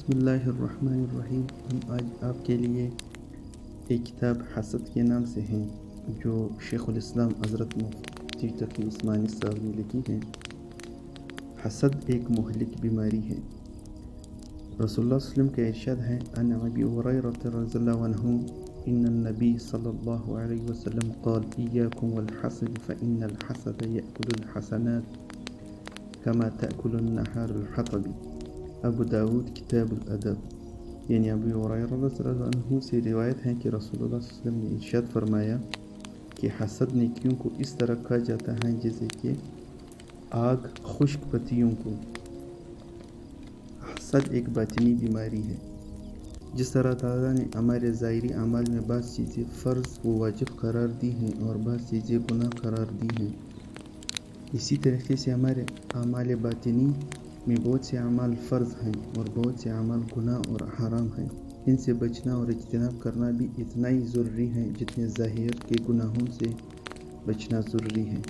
بسم اللہ الرحمن الرحیم۔ ہم آج آپ کے لیے ایک کتاب حسد کے نام سے ہیں جو شیخ الاسلام حضرت مفتی تقی عثمانی صاحب نے لکھی ہے۔ حسد ایک مہلک بیماری ہے۔ رسول اللہ صلی اللہ علیہ وسلم کا ارشاد ہے، عن ابی ہریرہ رضی اللہ عنہ ان النبی صلی اللہ علیہ وسلم قال ایاکم والحسد فإن الحسد یأکل الحسنات کما تأکل النحار الحطب۔ ابو داود کتاب الادب۔ یعنی ابو ہریرہ رضی اللہ عنہ سے روایت ہے کہ رسول اللہ صلی اللہ علیہ وسلم نے ارشاد فرمایا کہ حسد نیکیوں کو اس طرح کھا جاتا ہے جیسے کہ آگ خشک پتیوں کو۔ حسد ایک باطنی بیماری ہے۔ جس طرح تعالیٰ نے ہمارے ظاہری اعمال میں بعض چیزیں فرض و واجب قرار دی ہیں اور بعض چیزیں گناہ قرار دی ہیں، اسی طریقے سے ہمارے اعمال باطنی میں بہت سے اعمال فرض ہیں اور بہت سے اعمال گناہ اور حرام ہیں۔ ان سے بچنا اور اجتناب کرنا بھی اتنا ہی ضروری ہے جتنے ظاہر کے گناہوں سے بچنا ضروری ہے۔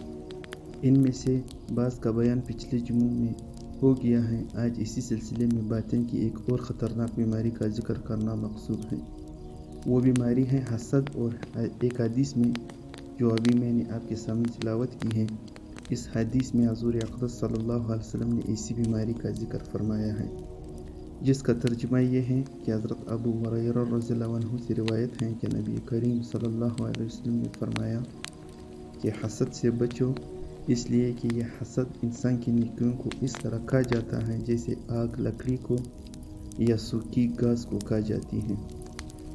ان میں سے بعض کا بیان پچھلے جمعوں میں ہو گیا ہے۔ آج اسی سلسلے میں باطن کی ایک اور خطرناک بیماری کا ذکر کرنا مقصود ہے۔ وہ بیماری ہے حسد، اور ایک حدیث میں جو ابھی میں نے آپ کے سامنے تلاوت کی ہے، اس حدیث میں حضور اقدس صلی اللہ علیہ وسلم نے اسی بیماری کا ذکر فرمایا ہے، جس کا ترجمہ یہ ہے کہ حضرت ابو ہریرہ رضی اللہ عنہ سے روایت ہے کہ نبی کریم صلی اللہ علیہ وسلم نے فرمایا کہ حسد سے بچو، اس لیے کہ یہ حسد انسان کی نیکیوں کو اس طرح کھا جاتا ہے جیسے آگ لکڑی کو یا سوکھی گھاس کو کھا جاتی ہے۔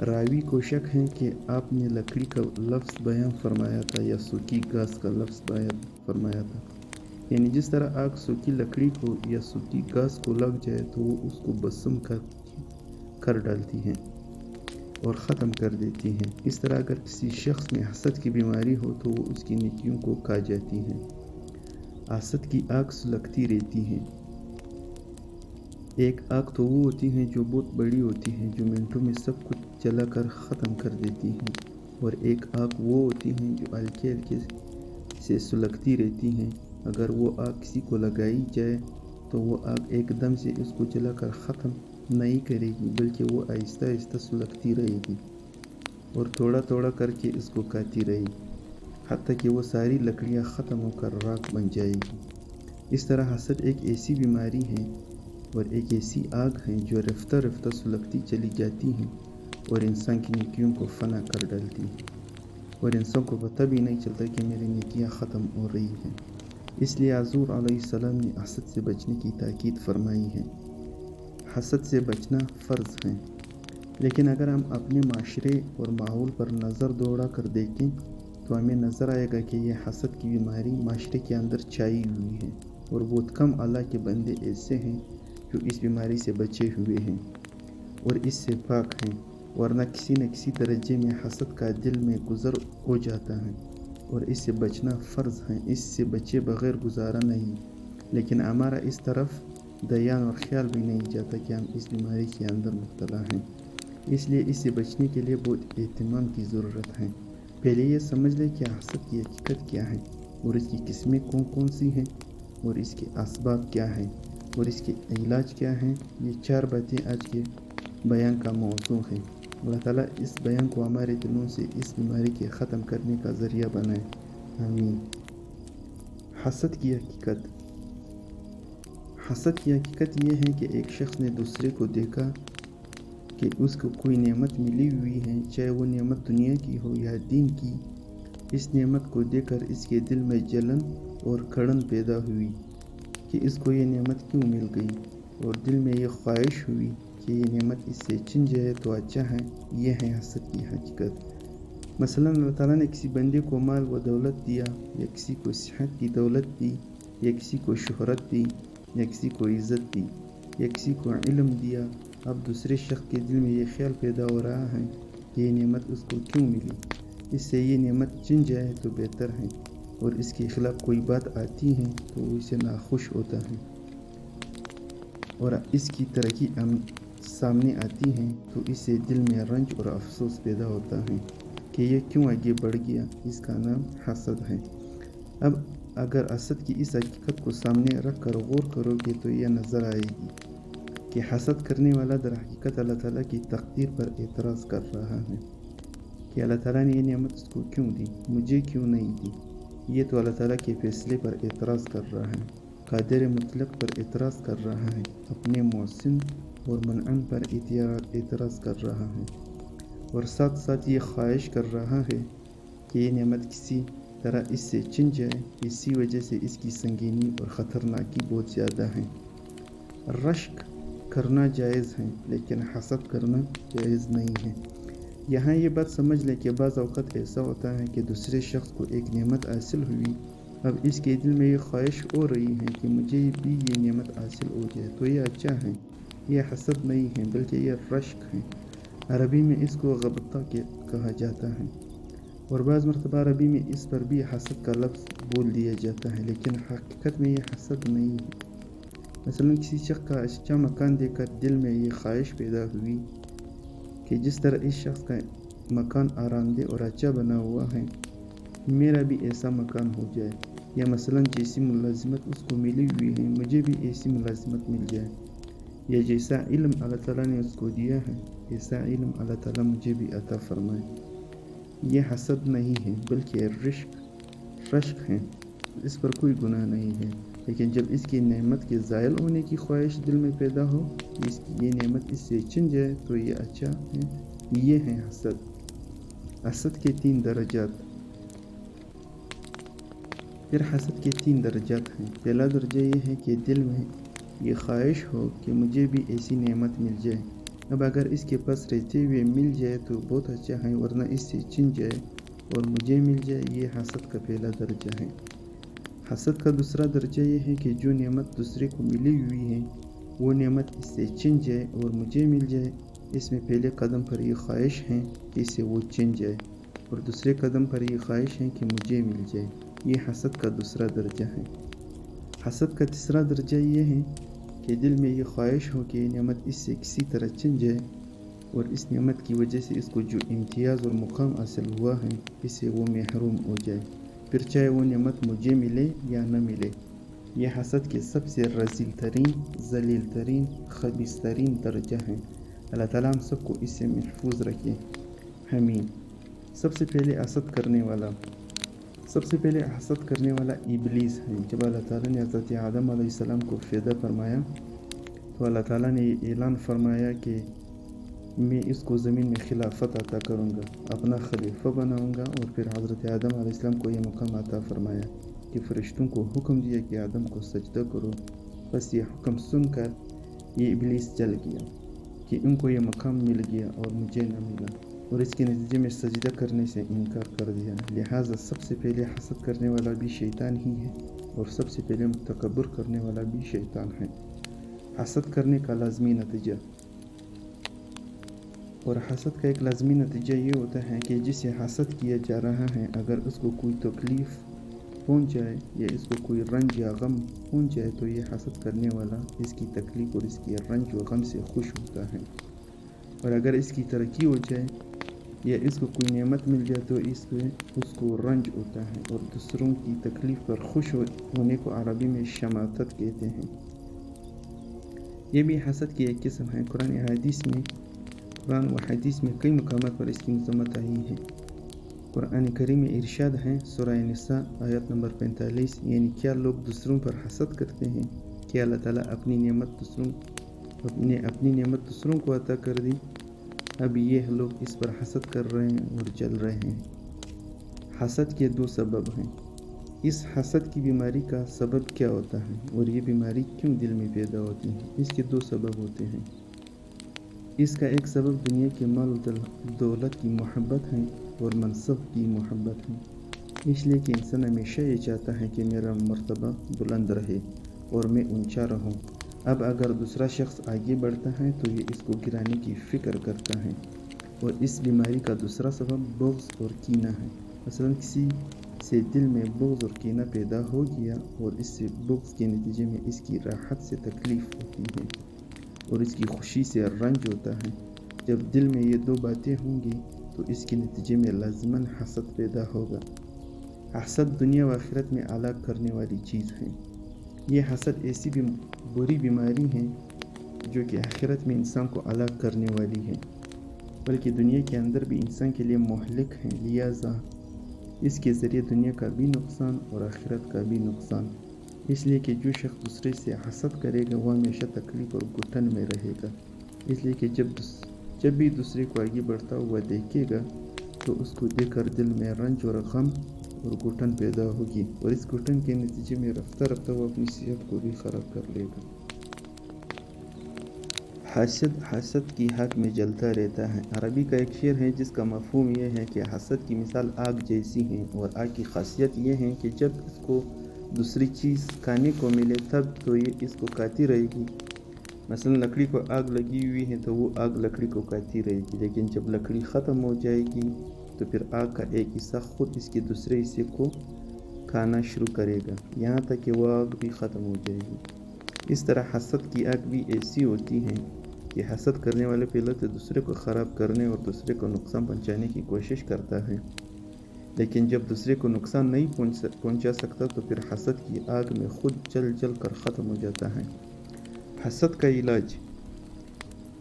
راوی کو شک ہے کہ آپ نے لکڑی کا لفظ بیان فرمایا تھا یا سوکھی گھاس کا لفظ بیان فرمایا تھا۔ یعنی جس طرح آگ سوکھی لکڑی کو یا سوکھی گھاس کو لگ جائے تو وہ اس کو بسم کر ڈالتی ہے اور ختم کر دیتی ہے، اس طرح اگر کسی شخص میں حسد کی بیماری ہو تو وہ اس کی نیکیوں کو کھا جاتی ہے۔ حسد کی آگ سلگتی رہتی ہے۔ ایک آگ تو وہ ہوتی ہے جو بہت بڑی ہوتی ہے، جو منٹوں میں سب کچھ جلا کر ختم کر دیتی ہے، اور ایک آگ وہ ہوتی ہے جو ہلکے ہلکے سے سلگتی رہتی ہے۔ اگر وہ آگ کسی کو لگائی جائے تو وہ آگ ایک دم سے اس کو جلا کر ختم نہیں کرے گی، بلکہ وہ آہستہ آہستہ سلگتی رہے گی اور تھوڑا تھوڑا کر کے اس کو کھاتی رہے گی، حتیٰ کہ وہ ساری لکڑیاں ختم ہو کر راکھ بن جائے گی۔ اس طرح حسد ایک ایسی بیماری ہے اور ایک ایسی آگ ہے جو رفتہ رفتہ سلگتی چلی جاتی ہے اور انسان کی نیکیوں کو فنا کر ڈالتی ہے، اور انسان کو پتہ بھی نہیں چلتا کہ میری نیکیاں ختم ہو رہی ہیں۔ اس لیے حضور علیہ السلام نے حسد سے بچنے کی تاکید فرمائی ہے۔ حسد سے بچنا فرض ہے، لیکن اگر ہم اپنے معاشرے اور ماحول پر نظر دوڑا کر دیکھیں تو ہمیں نظر آئے گا کہ یہ حسد کی بیماری معاشرے کے اندر چھائی ہوئی ہے، اور بہت کم اللہ کے بندے ایسے ہیں جو اس بیماری سے بچے ہوئے ہیں اور اس سے پاک ہیں، ورنہ کسی نہ کسی درجے میں حسد کا دل میں گزر ہو جاتا ہے، اور اس سے بچنا فرض ہے۔ اس سے بچے بغیر گزارا نہیں، لیکن ہمارا اس طرف دھیان اور خیال بھی نہیں جاتا کہ ہم اس بیماری کے اندر مبتلا ہیں۔ اس لیے اس سے بچنے کے لیے بہت اہتمام کی ضرورت ہے۔ پہلے یہ سمجھ لیں کہ حسد کی حقیقت کیا ہے، اور اس کی قسمیں کون کون سی ہیں، اور اس کے اسباب کیا ہیں، اور اس کے علاج کیا ہیں۔ یہ 4 باتیں آج کے بیان کا موضوع ہیں۔ اللہ تعالیٰ اس بیان کو ہمارے دلوں سے اس بیماری کے ختم کرنے کا ذریعہ بنائے، آمین۔ حسد کی حقیقت۔ حسد کی حقیقت یہ ہے کہ ایک شخص نے دوسرے کو دیکھا کہ اس کو کوئی نعمت ملی ہوئی ہے، چاہے وہ نعمت دنیا کی ہو یا دین کی۔ اس نعمت کو دیکھ کر اس کے دل میں جلن اور کڑن پیدا ہوئی کہ اس کو یہ نعمت کیوں مل گئی، اور دل میں یہ خواہش ہوئی کہ یہ نعمت اس سے چھن جائے تو اچھا ہے۔ یہ ہے حسد کی حقیقت۔ مثلا اللہ تعالیٰ نے کسی بندے کو مال و دولت دیا، یا کسی کو صحت کی دولت دی، یا کسی کو شہرت دی، یا کسی کو عزت دی، یا کسی کو علم دیا۔ اب دوسرے شخص کے دل میں یہ خیال پیدا ہو رہا ہے کہ یہ نعمت اس کو کیوں ملی، اس سے یہ نعمت چھن جائے تو بہتر ہے، اور اس کے خلاف کوئی بات آتی ہے تو وہ اسے ناخوش ہوتا ہے، اور اس کی ترقی سامنے آتی ہے تو اس سے دل میں رنج اور افسوس پیدا ہوتا ہے کہ یہ کیوں آگے بڑھ گیا۔ اس کا نام حسد ہے۔ اب اگر حسد کی اس حقیقت کو سامنے رکھ کر غور کرو گے تو یہ نظر آئے گی کہ حسد کرنے والا در حقیقت اللہ تعالیٰ کی تقدیر پر اعتراض کر رہا ہے کہ اللہ تعالیٰ نے یہ نعمت اس کو کیوں دی، مجھے کیوں نہیں دی۔ یہ تو اللہ تعالیٰ کے فیصلے پر اعتراض کر رہا ہے، قادر مطلق پر اعتراض کر رہا ہے، اپنے محسن اور منعم پر اعتراض کر رہا ہے، اور ساتھ ساتھ یہ خواہش کر رہا ہے کہ یہ نعمت کسی طرح اس سے چھن جائے۔ اسی وجہ سے اس کی سنگینی اور خطرناکی بہت زیادہ ہے۔ رشک کرنا جائز ہے لیکن حسد کرنا جائز نہیں ہے۔ یہاں یہ بات سمجھ لیں کہ بعض اوقات ایسا ہوتا ہے کہ دوسرے شخص کو ایک نعمت حاصل ہوئی، اب اس کے دل میں یہ خواہش ہو رہی ہے کہ مجھے بھی یہ نعمت حاصل ہو جائے تو یہ اچھا ہے۔ یہ حسد نہیں ہے بلکہ یہ رشک ہے۔ عربی میں اس کو غبطہ کہا جاتا ہے، اور بعض مرتبہ عربی میں اس پر بھی حسد کا لفظ بول دیا جاتا ہے، لیکن حقیقت میں یہ حسد نہیں ہے۔ مثلا کسی شخص کا اچھا مکان دیکھ کر دل میں یہ خواہش پیدا ہوئی کہ جس طرح اس شخص کا مکان آرام دہ اور اچھا بنا ہوا ہے، میرا بھی ایسا مکان ہو جائے، یا مثلا جیسی ملازمت اس کو ملی ہوئی ہے مجھے بھی ایسی ملازمت مل جائے، یا جیسا علم اللہ تعالیٰ نے اس کو دیا ہے ایسا علم اللہ تعالیٰ مجھے بھی عطا فرمائے۔ یہ حسد نہیں ہے بلکہ رشک ہے، اس پر کوئی گناہ نہیں ہے، لیکن جب اس کی نعمت کے زائل ہونے کی خواہش دل میں پیدا ہو، یہ نعمت اس سے چھن جائے تو یہ اچھا ہے۔ یہ ہے حسد۔ حسد کے 3 درجات۔ پھر حسد کے 3 درجات ہیں۔ پہلا درجہ یہ ہے کہ دل میں یہ خواہش ہو کہ مجھے بھی ایسی نعمت مل جائے، اب اگر اس کے پاس رہتے ہوئے مل جائے تو بہت اچھا ہے، ورنہ اس سے چھن جائے اور مجھے مل جائے۔ یہ حسد کا پہلا درجہ ہے۔ حسد کا دوسرا درجہ یہ ہے کہ جو نعمت دوسرے کو ملی ہوئی ہے وہ نعمت اس سے چھن جائے اور مجھے مل جائے۔ اس میں پہلے قدم پر یہ خواہش ہے کہ اس سے وہ چھن جائے، اور دوسرے قدم پر یہ خواہش ہے کہ مجھے مل جائے۔ یہ حسد کا دوسرا درجہ ہے۔ حسد کا تیسرا درجہ یہ ہے کہ دل میں یہ خواہش ہو کہ یہ نعمت اس سے کسی طرح چھن جائے، اور اس نعمت کی وجہ سے اس کو جو امتیاز اور مقام حاصل ہوا ہے اس سے وہ محروم ہو جائے، پھر چاہے وہ نعمت مجھے ملے یا نہ ملے۔ یہ حسد کے سب سے رذیل ترین، ذلیل ترین، خبیث ترین درجہ ہے۔ اللہ تعالیٰ ہم سب کو اس سے محفوظ رکھے، آمین۔ سب سے پہلے حسد کرنے والا ابلیس ہے۔ جب اللہ تعالیٰ نے حضرت آدم علیہ السلام کو پیدا فرمایا تو اللہ تعالیٰ نے یہ اعلان فرمایا کہ میں اس کو زمین میں خلافت عطا کروں گا، اپنا خلیفہ بناؤں گا، اور پھر حضرت آدم علیہ السلام کو یہ مقام عطا فرمایا کہ فرشتوں کو حکم دیا کہ آدم کو سجدہ کرو۔ بس یہ حکم سن کر یہ ابلیس جل گیا کہ ان کو یہ مقام مل گیا اور مجھے نہ ملا، اور اس کے نتیجے میں سجدہ کرنے سے انکار کر دیا۔ لہٰذا سب سے پہلے حسد کرنے والا بھی شیطان ہی ہے، اور سب سے پہلے تکبر کرنے والا بھی شیطان ہے۔ حسد کرنے کا لازمی نتیجہ، اور حسد کا ایک لازمی نتیجہ یہ ہوتا ہے کہ جسے حسد کیا جا رہا ہے اگر اس کو کوئی تکلیف پہنچ جائے یا اس کو کوئی رنج یا غم پہنچ جائے تو یہ حسد کرنے والا اس کی تکلیف اور اس کی رنج و غم سے خوش ہوتا ہے، اور اگر اس کی ترقی ہو جائے یا اس کو کوئی نعمت مل جائے تو اس کو رنج ہوتا ہے، اور دوسروں کی تکلیف پر خوش ہونے کو عربی میں شماتت کہتے ہیں۔ یہ بھی حسد کی ایک قسم ہے۔ قرآن و حدیث میں کئی مقامات پر اس کی مذمت آئی ہے۔ قرآن کریم میں ارشاد ہے، سورہ نساء آیت نمبر 45، یعنی کیا لوگ دوسروں پر حسد کرتے ہیں کہ اللہ تعالیٰ اپنی نعمت دوسروں کو عطا کر دی، اب یہ لوگ اس پر حسد کر رہے ہیں اور جل رہے ہیں۔ حسد کے 2 سبب ہیں۔ اس حسد کی بیماری کا سبب کیا ہوتا ہے اور یہ بیماری کیوں دل میں پیدا ہوتی ہے؟ اس کے 2 سبب ہوتے ہیں۔ اس کا ایک سبب دنیا کے مال و دولت کی محبت ہے اور منصب کی محبت ہے، اس لیے کہ انسان ہمیشہ یہ چاہتا ہے کہ میرا مرتبہ بلند رہے اور میں اونچا رہوں۔ اب اگر دوسرا شخص آگے بڑھتا ہے تو یہ اس کو گرانے کی فکر کرتا ہے، اور اس بیماری کا دوسرا سبب بغض اور کینہ ہے۔ مثلا کسی سے دل میں بغض اور کینہ پیدا ہو گیا اور اس سے بغض کے نتیجے میں اس کی راحت سے تکلیف ہوتی ہے اور اس کی خوشی سے رنج ہوتا ہے۔ جب دل میں یہ 2 باتیں ہوں گی تو اس کے نتیجے میں لازماً حسد پیدا ہوگا۔ حسد دنیا و آخرت میں ہلاک کرنے والی چیز ہے۔ یہ حسد ایسی بری بیماری ہے جو کہ آخرت میں انسان کو ہلاک کرنے والی ہے، بلکہ دنیا کے اندر بھی انسان کے لیے مہلک ہے، لہذا اس کے ذریعے دنیا کا بھی نقصان اور آخرت کا بھی نقصان، اس لیے کہ جو شخص دوسرے سے حسد کرے گا وہ ہمیشہ تکلیف اور گھٹن میں رہے گا، اس لیے کہ جب بھی دوسرے کو آگے بڑھتا ہوا دیکھے گا تو اس کو دیکھ کر دل میں رنج اور غم اور گھٹن پیدا ہوگی، اور اس گھٹن کے نتیجے میں رفتہ رفتہ وہ اپنی صحت کو بھی خراب کر لے گا۔ حسد کی حق میں جلتا رہتا ہے۔ عربی کا ایک شعر ہے جس کا مفہوم یہ ہے کہ حسد کی مثال آگ جیسی ہے، اور آگ کی خاصیت یہ ہے کہ جب اس کو دوسری چیز کھانے کو ملے تب تو یہ اس کو کھاتی رہے گی۔ مثلا لکڑی کو آگ لگی ہوئی ہے تو وہ آگ لکڑی کو کھاتی رہے گی، لیکن جب لکڑی ختم ہو جائے گی تو پھر آگ کا ایک حصہ خود اس کے دوسرے حصے کو کھانا شروع کرے گا، یہاں تک کہ وہ آگ بھی ختم ہو جائے گی۔ اس طرح حسد کی آگ بھی ایسی ہوتی ہے کہ حسد کرنے والے پہلے تو دوسرے کو خراب کرنے اور دوسرے کو نقصان پہنچانے کی کوشش کرتا ہے، لیکن جب دوسرے کو نقصان نہیں پہنچا سکتا تو پھر حسد کی آگ میں خود جل کر ختم ہو جاتا ہے۔ حسد کا علاج۔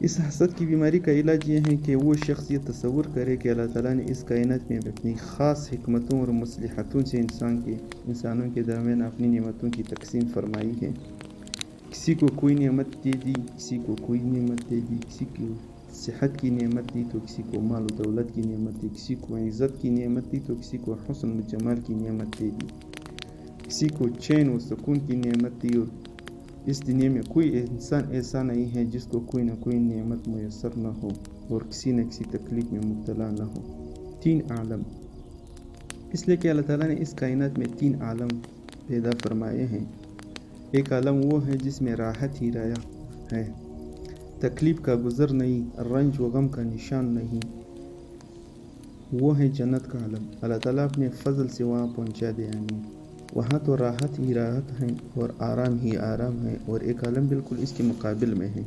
اس حسد کی بیماری کا علاج یہ ہے کہ وہ شخص یہ تصور کرے کہ اللہ تعالیٰ نے اس کائنات میں اپنی خاص حکمتوں اور مصلحتوں سے انسانوں کے درمیان اپنی نعمتوں کی تقسیم فرمائی ہے۔ کسی کو کوئی نعمت دے دی، کسی کو کوئی نعمت دے دی، کسی کو صحت کی نعمت دی تو کسی کو مال و دولت کی نعمت دی، کسی کو عزت کی نعمت دی تو کسی کو حسن و جمال کی نعمت دے دی، کسی کو چین و سکون کی نعمت دی، اور اس دنیا میں کوئی انسان ایسا نہیں ہے جس کو کوئی نہ کوئی نعمت میسر نہ ہو اور کسی نہ کسی تکلیف میں مبتلا نہ ہو۔ 3 عالم۔ اس لیے کہ اللہ تعالیٰ نے اس کائنات میں 3 عالم پیدا فرمائے ہیں۔ ایک عالم وہ ہے جس میں راحت ہی راحت ہے، تکلیف کا گزر نہیں، رنج و غم کا نشان نہیں، وہ ہے جنت کا عالم۔ اللہ تعالیٰ اپنے فضل سے وہاں پہنچا دے، آمین۔ وہاں تو راحت ہی راحت ہے اور آرام ہی آرام ہے، اور ایک عالم بالکل اس کے مقابل میں ہے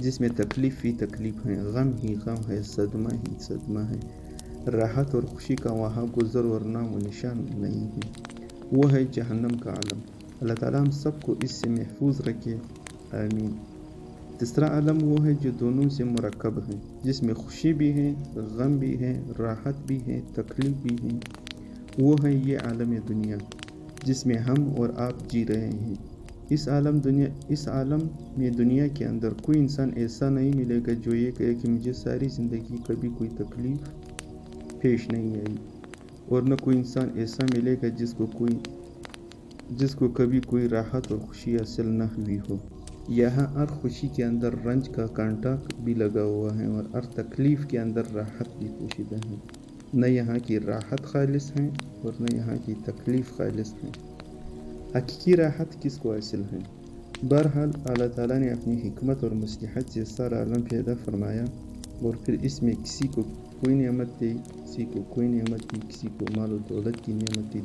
جس میں تکلیف ہی تکلیف ہے، غم ہی غم ہے، صدمہ ہی صدمہ ہے، راحت اور خوشی کا وہاں گزر اور نام و نشان نہیں ہے، وہ ہے جہنم کا عالم۔ اللہ تعالیٰ ہم سب کو اس سے محفوظ رکھے، آمین۔ تیسرا عالم وہ ہے جو دونوں سے مرکب ہے، جس میں خوشی بھی ہے، غم بھی ہے، راحت بھی ہے، تکلیف بھی ہے، وہ ہے یہ عالم دنیا جس میں ہم اور آپ جی رہے ہیں۔ اس عالم میں دنیا کے اندر کوئی انسان ایسا نہیں ملے گا جو یہ کہے کہ مجھے ساری زندگی کبھی کوئی تکلیف پیش نہیں آئی، اور نہ کوئی انسان ایسا ملے گا جس کو کبھی کوئی راحت اور خوشی حاصل نہ ہوئی ہو۔ یہاں ہر خوشی کے اندر رنج کا کانٹا بھی لگا ہوا ہے، اور ہر تکلیف کے اندر راحت بھی پوشیدہ ہے۔ نہ یہاں کی راحت خالص ہے اور نہ یہاں کی تکلیف خالص ہے۔ حقیقی راحت کس کو حاصل ہے؟ بہرحال اللہ تعالیٰ نے اپنی حکمت اور مصلحت سے سارا عالم پیدا فرمایا، اور پھر اس میں کسی کو کوئی نعمت دی، کسی کو کوئی نعمت دی، کسی کو مال و دولت کی نعمت دی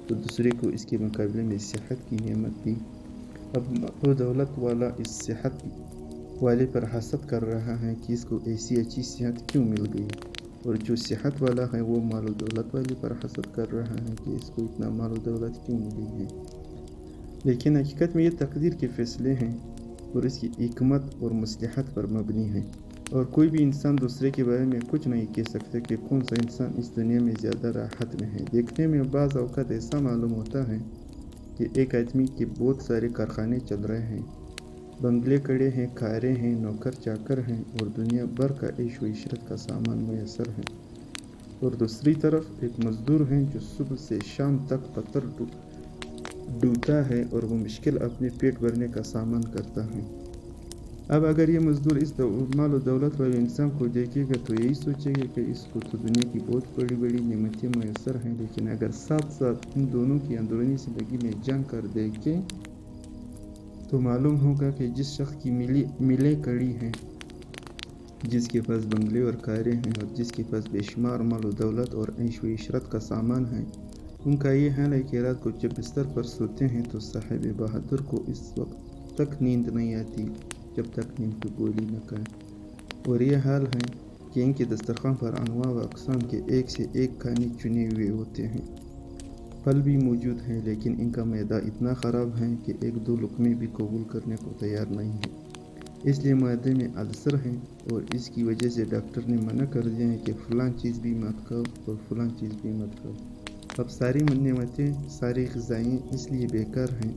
تو دوسرے کو اس کے مقابلے میں صحت کی نعمت دی۔ اب مال و دولت والا اس صحت والے پر حسد کر رہا ہے کہ اس کو ایسی اچھی صحت کیوں مل گئی، اور جو صحت والا ہے وہ مال و دولت والے پر حسد کر رہا ہے کہ اس کو اتنا مال و دولت کیوں ملی ہے۔ لیکن حقیقت میں یہ تقدیر کے فیصلے ہیں اور اس کی حکمت اور مصلحت پر مبنی ہے، اور کوئی بھی انسان دوسرے کے بارے میں کچھ نہیں کہہ سکتا کہ کون سا انسان اس دنیا میں زیادہ راحت میں ہے۔ دیکھنے میں بعض اوقات ایسا معلوم ہوتا ہے کہ ایک آدمی کے بہت سارے کارخانے چل رہے ہیں، بنگلے کڑے ہیں، کاریں ہیں، نوکر چاکر ہیں، اور دنیا بھر کا عیش و عشرت کا سامان میسر ہے، اور دوسری طرف ایک مزدور ہیں جو صبح سے شام تک پتھر ڈھوتا ہے اور وہ مشکل اپنے پیٹ بھرنے کا سامان کرتا ہے۔ اب اگر یہ مزدور اس مال و دولت والے انسان کو دیکھے گا تو یہی سوچے گا کہ اس کو تو دنیا کی بہت بڑی بڑی نعمتیں میسر ہیں، لیکن اگر ساتھ ساتھ ان دونوں کی اندرونی زندگی میں جان کر دیکھے تو معلوم ہوگا کہ جس شخص کی ملیں کڑی ہیں، جس کے پاس بنگلے اور کاریں ہیں، اور جس کے پاس بے شمار مال و دولت اور عیش و عشرت کا سامان ہے، ان کا یہ حال ہے کہ رات کو جب بستر پر سوتے ہیں تو صاحب بہادر کو اس وقت تک نیند نہیں آتی جب تک نیند کی گولی نہ کھائے، اور یہ حال ہے کہ ان کے دسترخوان پر انواع و اقسام کے ایک سے ایک کھانے چنے ہوئے ہوتے ہیں، پھل بھی موجود ہیں، لیکن ان کا معدہ اتنا خراب ہے کہ 1-2 لقمے بھی قبول کرنے کو تیار نہیں ہے۔ اس لیے معدے میں السر ہیں اور اس کی وجہ سے ڈاکٹر نے منع کر دیا ہے کہ فلاں چیز بھی مت کھاؤ اور فلاں چیز بھی مت کھاؤ۔ اب ساری نعمتیں، ساری غذائیں اس لیے بیکار ہیں۔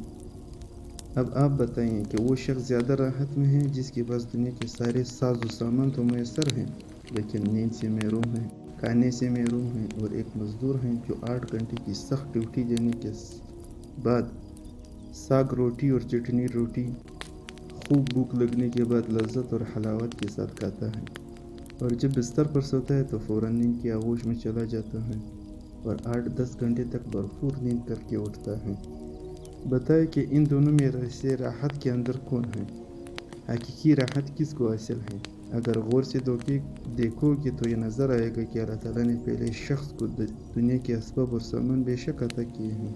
اب آپ بتائیں کہ وہ شخص زیادہ راحت میں ہے جس کے پاس دنیا کے سارے ساز و سامان تو میسر ہیں لیکن نیند سے محروم ہیں، کھانے سے محروم ہیں، اور ایک مزدور ہیں جو 8 گھنٹے کی سخت ڈیوٹی دینے کے بعد ساگ روٹی اور چٹنی روٹی خوب بھوک لگنے کے بعد لذت اور حلاوت کے ساتھ کھاتا ہے، اور جب بستر پر سوتا ہے تو فوراً نیند کی آغوش میں چلا جاتا ہے اور 8-10 گھنٹے تک بھرپور نیند کر کے اٹھتا ہے۔ بتائے کہ ان دونوں میں سے راحت کے اندر کون ہے؟ حقیقی راحت کس کو حاصل ہے؟ اگر غور سے دیکھو گے تو یہ نظر آئے گا کہ اللہ تعالیٰ نے پہلے شخص کو دنیا کے اسباب اور سامان بے شک عطا کیے ہیں،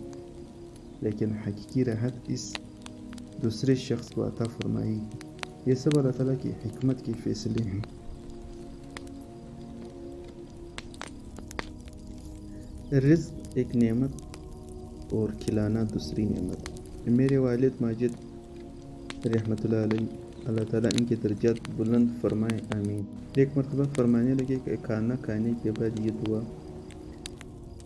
لیکن حقیقی راحت اس دوسرے شخص کو عطا فرمائی۔ یہ سب اللہ تعالیٰ کی حکمت کے فیصلے ہیں۔ رزق ایک نعمت اور کھلانا دوسری نعمت۔ میرے والد ماجد رحمۃ اللہ علیہ، اللہ تعالیٰ ان کے درجات بلند فرمائے، آمین، ایک مرتبہ فرمانے لگے کہ کھانا کھانے کے بعد یہ دعا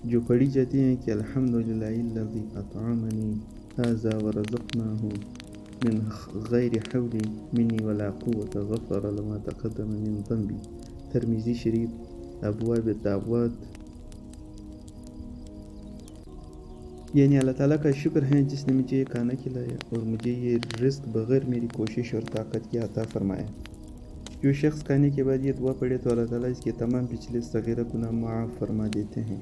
جو پڑھی جاتی ہے کہ الحمدللہ الذی اطعمنی ھذا ورزقناہ من غیر حول منی ولا قوت غفر لما تقدم من ذنبی، ترمذی شریف، ابواب الدعوات۔ یعنی اللہ تعالیٰ کا شکر ہے جس نے مجھے یہ کھانا کھلایا اور مجھے یہ رزق بغیر میری کوشش اور طاقت کے عطا فرمایا۔ جو شخص کھانے کے بعد یہ دعا پڑھے تو اللہ تعالیٰ اس کے تمام پچھلے صغیرہ گناہ معاف فرما دیتے ہیں۔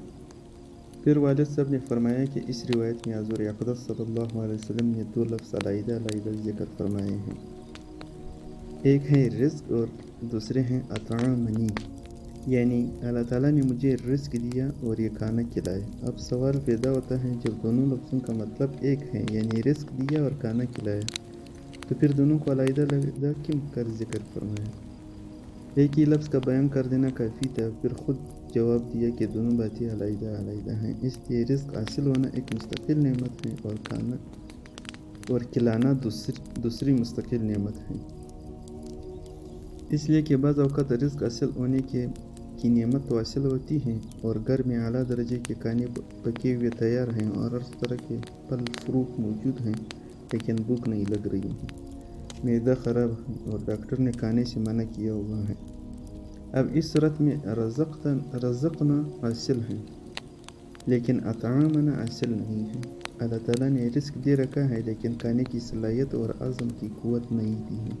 پھر والد صاحب نے فرمایا کہ اس روایت میں حضور اقدس صلی اللہ علیہ وسلم نے 2 لفظ علیحدہ ذکر فرمائے ہیں، ایک ہے رزق اور دوسرے ہیں اطعمنی، یعنی اللہ تعالیٰ نے مجھے رزق دیا اور یہ کھانا کھلایا۔ اب سوال پیدا ہوتا ہے جب دونوں لفظوں کا مطلب ایک ہے، یعنی رزق دیا اور کھانا کھلایا، تو پھر دونوں کو علیحدہ کیوں کر ذکر فرمایا؟ ایک ہی لفظ کا بیان کر دینا کافی تھا۔ پھر خود جواب دیا کہ دونوں باتیں علیحدہ ہیں، اس لیے رزق حاصل ہونا ایک مستقل نعمت ہے اور کھانا اور کھلانا دوسری مستقل نعمت ہے۔ اس لیے کہ بعض اوقات رزق حاصل ہونے کی نعمت تو حاصل ہوتی ہے اور گھر میں اعلیٰ درجے کے کھانے پکے ہوئے تیار ہیں اور ہر طرح کے پھل فروٹ موجود ہیں، لیکن بھوک نہیں لگ رہی ہے، معدہ خراب ہے اور ڈاکٹر نے کھانے سے منع کیا ہوا ہے۔ اب اس صورت میں رزقنا حاصل ہے لیکن اطعامنا حاصل نہیں ہے۔ اللہ تعالیٰ نے رزق دے رکھا ہے لیکن کھانے کی صلاحیت اور عزم کی قوت نہیں دی ہے۔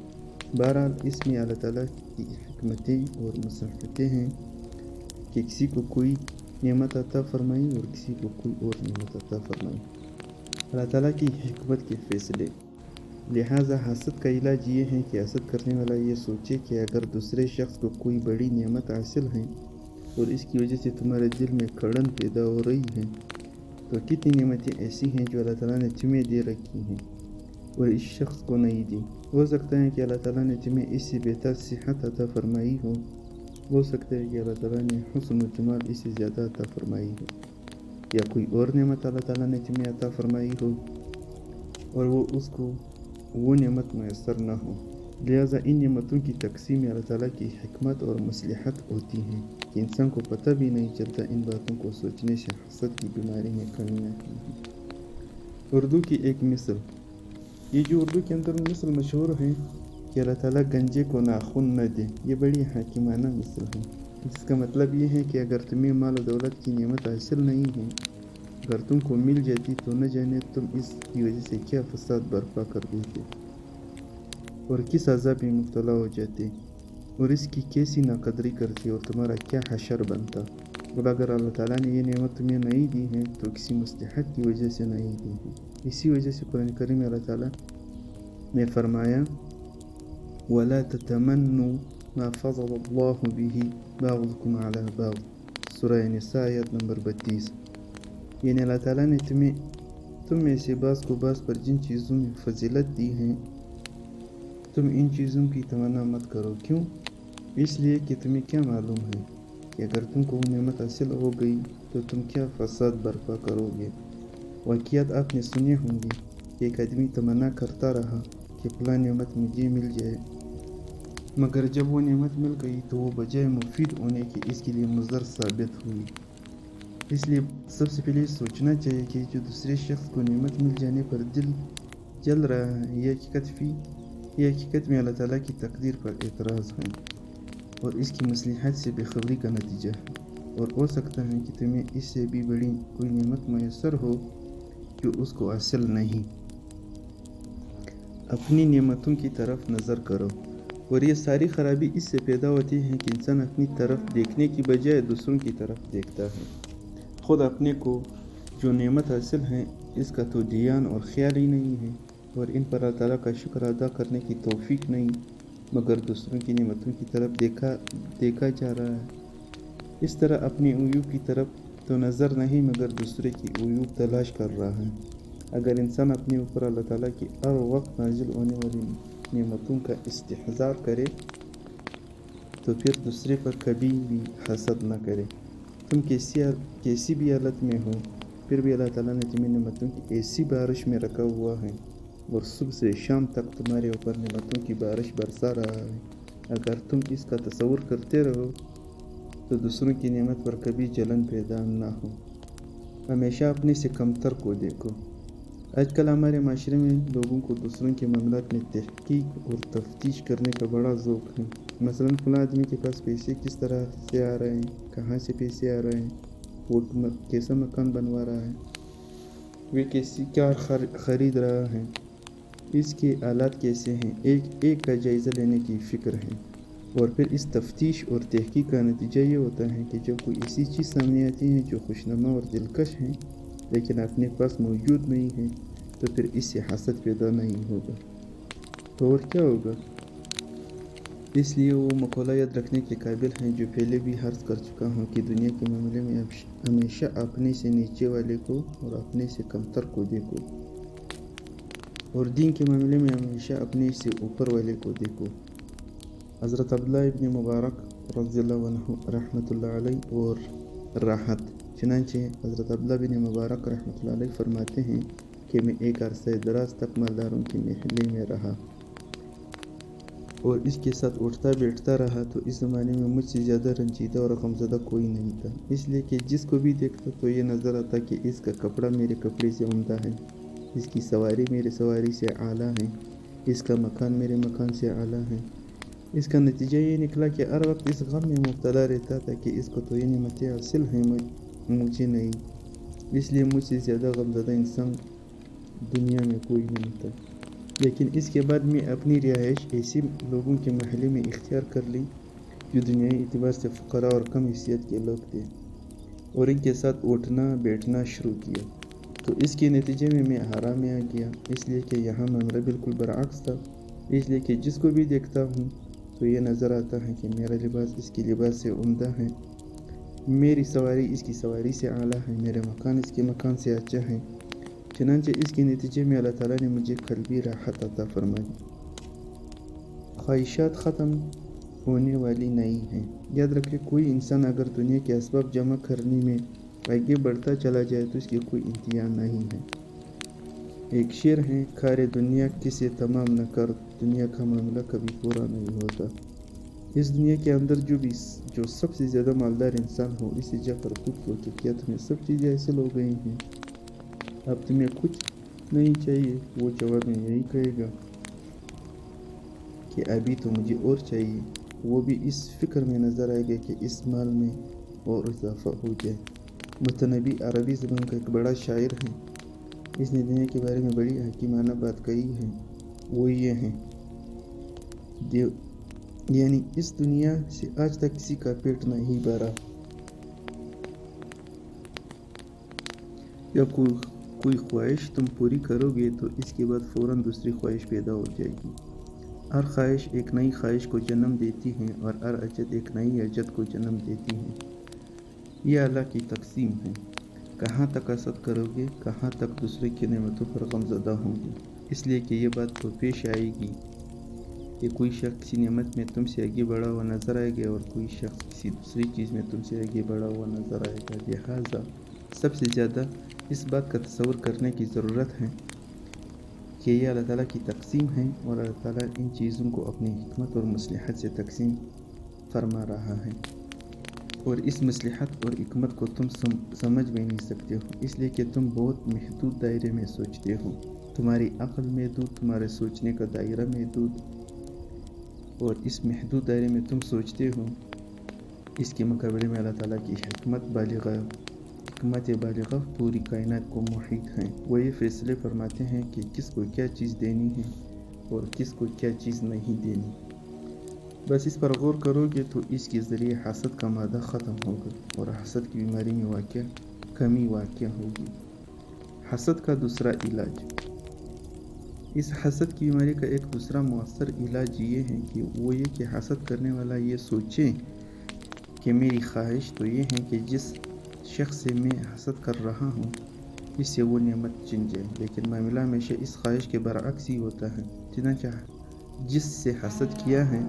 بہرحال اس میں اللہ تعالیٰ کی حکمتیں اور مصلحتیں ہیں کہ کسی کو کوئی نعمت عطا فرمائی اور کسی کو کوئی اور نعمت عطا فرمائی، اللہ تعالیٰ کی حکمت کے فیصلے۔ لہٰذا حسد کا علاج یہ ہے کہ حسد کرنے والا یہ سوچے کہ اگر دوسرے شخص کو کوئی بڑی نعمت حاصل ہے اور اس کی وجہ سے تمہارے دل میں کڑن پیدا ہو رہی ہے تو کتنی نعمتیں ایسی ہیں جو اللہ تعالیٰ نے تمہیں دے رکھی ہیں اور اس شخص کو نہیں دی۔ ہو سکتا ہے کہ اللہ تعالیٰ نے تمہیں اس سے بہتر صحت عطا فرمائی ہو سکتا ہے کہ اللہ تعالیٰ نے حسن و جمال اس سے زیادہ عطا فرمائی ہو، یا کوئی اور نعمت اللہ تعالیٰ نے تمہیں عطا فرمائی ہو اور اس کو وہ نعمت میسر نہ ہو۔ لہٰذا ان نعمتوں کی تقسیم میں اللہ تعالیٰ کی حکمت اور مصلحت ہوتی ہے کہ انسان کو پتہ بھی نہیں چلتا۔ ان باتوں کو سوچنے سے حسد کی بیماری میں کمی آتی ہے۔ اردو کی ایک مثل، یہ جو اردو کے اندر مثل مشہور ہے کہ اللہ تعالیٰ گنجے کو ناخن نہ دے، یہ بڑی حکیمانہ مثل ہے۔ جس کا مطلب یہ ہے کہ اگر تمہیں مال و دولت کی نعمت حاصل نہیں ہے، اگر تم کو مل جاتی تو نہ جانے تم اس کی وجہ سے کیا فساد برپا کر دیتے اور کس عذاب میں مبتلا ہو جاتے اور اس کی کیسی ناقدری کرتے اور تمہارا کیا حشر بنتا۔ اور اگر اللہ تعالیٰ نے یہ نعمت تمہیں نہیں دی ہے تو کسی مصلحت کی وجہ سے نہیں دی ہے۔ اسی وجہ سے قرآن کریم میں اللہ تعالیٰ نے فرمایا وَلَا تَتَمَنُّوا مَا فَضَّلَ اللَّهُ بِهِ بَعْضَكُمْ عَلَى بَعْضٍ، سورہ نساء آیت نمبر 32۔ یعنی اللہ تعالیٰ نے تم میں سے بعض کو بعض پر جن چیزوں میں فضیلت دی ہے تم ان چیزوں کی تمنا مت کرو۔ کیوں؟ اس لیے کہ تمہیں کیا معلوم ہے کہ اگر تم کو وہ نعمت حاصل ہو گئی تو تم کیا فساد برپا کرو گے۔ واقعات آپ نے سنے ہوں گے کہ ایک آدمی تمنا کرتا رہا کہ فلاں نعمت مجھے مل جائے مگر جب وہ نعمت مل گئی تو وہ بجائے مفید ہونے کی اس کے لیے مضر ثابت ہوئی۔ اس لیے سب سے پہلے سوچنا چاہیے کہ جو دوسرے شخص کو نعمت مل جانے پر دل جل رہا ہے یہ حقیقت میں اللہ تعالیٰ کی تقدیر پر اعتراض ہے اور اس کی مصلحت سے بے خبری کا نتیجہ ہے، اور ہو سکتا ہے کہ تمہیں اس سے بھی بڑی کوئی نعمت میسر ہو جو اس کو حاصل نہیں۔ اپنی نعمتوں کی طرف نظر کرو، اور یہ ساری خرابی اس سے پیدا ہوتی ہے کہ انسان اپنی طرف دیکھنے کی بجائے دوسروں کی طرف دیکھتا ہے۔ خود اپنے کو جو نعمت حاصل ہے اس کا تو دھیان اور خیال ہی نہیں ہے، اور ان پر اللہ تعالیٰ کا شکر ادا کرنے کی توفیق نہیں، مگر دوسروں کی نعمتوں کی طرف دیکھا جا رہا ہے۔ اس طرح اپنی عیوب کی طرف تو نظر نہیں مگر دوسرے کی عیوب تلاش کر رہا ہے۔ اگر انسان اپنے اوپر اللہ تعالیٰ کی ہر وقت نازل ہونے والی نعمتوں کا استحضار کرے تو پھر دوسرے پر کبھی بھی حسد نہ کرے۔ تم کیسی بھی حالت میں ہو، پھر بھی اللہ تعالیٰ نے تمہیں نعمتوں کی ایسی بارش میں رکھا ہوا ہے اور صبح سے شام تک تمہارے اوپر نعمتوں کی بارش برسا رہا ہے۔ اگر تم اس کا تصور کرتے رہو تو دوسروں کی نعمت پر کبھی جلن پیدا نہ ہو۔ ہمیشہ اپنے سے کمتر کو دیکھو۔ آج کل ہمارے معاشرے میں لوگوں کو دوسروں کے معاملات میں تحقیق اور تفتیش کرنے کا بڑا ذوق ہے۔ مثلاً فلاں آدمی کے پاس پیسے کس طرح سے آ رہے ہیں، کہاں سے پیسے آ رہے ہیں، وہ کیسا مکان بنوا رہا ہے، وہ کیسی کار خرید رہا ہے، اس کے آلات کیسے ہیں، ایک کا جائزہ لینے کی فکر ہے۔ اور پھر اس تفتیش اور تحقیق کا نتیجہ یہ ہوتا ہے کہ جب کوئی ایسی چیز سامنے آتی ہے جو خوشنما اور دلکش ہے لیکن اپنے پاس موجود نہیں ہے تو پھر اس سے حسد پیدا نہیں ہوگا تو اور کیا ہوگا۔ اس لیے وہ مقولہ یاد رکھنے کے قابل ہیں جو پہلے بھی عرض کر چکا ہوں کہ دنیا کے معاملے میں ہمیشہ اپنے سے نیچے والے کو اور اپنے سے کمتر کو دیکھو، اور دین کے معاملے میں ہمیشہ اپنے سے اوپر والے کو دیکھو۔ حضرت عبداللہ ابن مبارک رضی اللہ عنہ رحمۃ اللہ علیہ اور راحت، چنانچہ حضرت عبداللہ بن مبارک رحمۃ اللہ علیہ فرماتے ہیں کہ میں ایک عرصہ دراز تک مالداروں کے محلے میں رہا اور اس کے ساتھ اٹھتا بیٹھتا رہا تو اس زمانے میں مجھ سے زیادہ رنجیدہ اور غمزدہ کوئی نہیں تھا، اس لیے کہ جس کو بھی دیکھتا تو یہ نظر آتا کہ اس کا کپڑا میرے کپڑے سے عمدہ ہے، اس کی سواری میرے سواری سے اعلیٰ ہے، اس کا مکان میرے مکان سے اعلیٰ ہے۔ اس کا نتیجہ یہ نکلا کہ ہر وقت اس غم میں مبتلا رہتا تھا کہ اس کو تو یہ نعمتیں حاصل ہیں مجھے نہیں، اس لیے مجھ سے زیادہ غمزدہ انسان دنیا میں کوئی نہیں تھا۔ لیکن اس کے بعد میں اپنی رہائش ایسے لوگوں کے محلے میں اختیار کر لی جو دنیائی اعتبار سے فقراء اور کم حیثیت کے لوگ تھے، اور ان کے ساتھ اٹھنا بیٹھنا شروع کیا، تو اس کے نتیجے میں حرام میں آ گیا، اس لیے کہ یہاں معاملہ بالکل برعکس تھا۔ اس لیے کہ جس کو بھی دیکھتا ہوں تو یہ نظر آتا ہے کہ میرا لباس اس کے لباس سے عمدہ ہے، میری سواری اس کی سواری سے اعلیٰ ہے، میرے مکان اس کے مکان سے اچھا ہے۔ چنانچہ اس کے نتیجے میں اللہ تعالیٰ نے مجھے قلبی راحت عطا فرمائی۔ خواہشات ختم ہونے والی نہیں ہیں۔ یاد رکھیں، کوئی انسان اگر دنیا کے اسباب جمع کرنے میں آگے بڑھتا چلا جائے تو اس کی کوئی انتہا نہیں ہے۔ ایک شعر ہے، کھارے دنیا کسے تمام نہ کر، دنیا کا معاملہ کبھی پورا نہیں ہوتا۔ اس دنیا کے اندر جو سب سے زیادہ مالدار انسان ہو اسے جا کر خود کو کہ کیا تمہیں سب چیزیں حاصل ہو گئی ہیں، اب تمہیں کچھ نہیں چاہیے، وہ جواب میں یہی کہے گا کہ ابھی تو مجھے اور چاہیے۔ وہ بھی اس فکر میں نظر آئے گا کہ اس مال میں اور اضافہ ہو جائے۔ متنبی عربی زبان کا ایک بڑا شاعر ہے، اس نے دنیا کے بارے میں بڑی حکیمانہ بات کہی ہے، وہ یہ ہے یعنی اس دنیا سے آج تک کسی کا پیٹ نہیں بھرا، یا کوئی خواہش تم پوری کرو گے تو اس کے بعد فوراً دوسری خواہش پیدا ہو جائے گی۔ ہر خواہش ایک نئی خواہش کو جنم دیتی ہے اور ہر اجت ایک نئی اجت کو جنم دیتی ہے۔ یہ اللہ کی تقسیم ہے۔ کہاں تک حسد کرو گے، کہاں تک دوسرے کی نعمتوں پر غمزدہ ہوں گے۔ اس لیے کہ یہ بات تو پیش آئے گی کہ کوئی شخص کسی نعمت میں تم سے آگے بڑھا ہوا نظر آئے گا اور کوئی شخص کسی دوسری چیز میں تم سے آگے بڑھا ہوا نظر آئے گا۔ لہٰذا سب سے زیادہ اس بات کا تصور کرنے کی ضرورت ہے کہ یہ اللہ تعالیٰ کی تقسیم ہے اور اللہ تعالیٰ ان چیزوں کو اپنی حکمت اور مصلحت سے تقسیم فرما رہا ہے، اور اس مصلحت اور حکمت کو تم سمجھ بھی نہیں سکتے ہو، اس لیے کہ تم بہت محدود دائرے میں سوچتے ہو، تمہاری عقل محدود، تمہارے سوچنے کا دائرہ محدود، اور اس محدود دائرے میں تم سوچتے ہو، اس کے مقابلے میں اللہ تعالیٰ کی حکمت بالغہ پوری کائنات کو محیط ہیں۔ وہ یہ فیصلے فرماتے ہیں کہ کس کو کیا چیز دینی ہے اور کس کو کیا چیز نہیں دینی۔ بس اس پر غور کرو گے تو اس کے ذریعے حسد کا مادہ ختم ہوگا اور حسد کی بیماری میں کمی واقع ہوگی۔ حسد کا دوسرا علاج۔ اس حسد کی بیماری کا ایک دوسرا مؤثر علاج یہ ہے کہ وہ یہ کہ حسد کرنے والا یہ سوچے کہ میری خواہش تو یہ ہے کہ جس شخص سے میں حسد کر رہا ہوں اس سے وہ نعمت چن جائے، لیکن معاملہ ہمیشہ اس خواہش کے برعکس ہی ہوتا ہے۔ چنانچہ جس سے حسد کیا ہے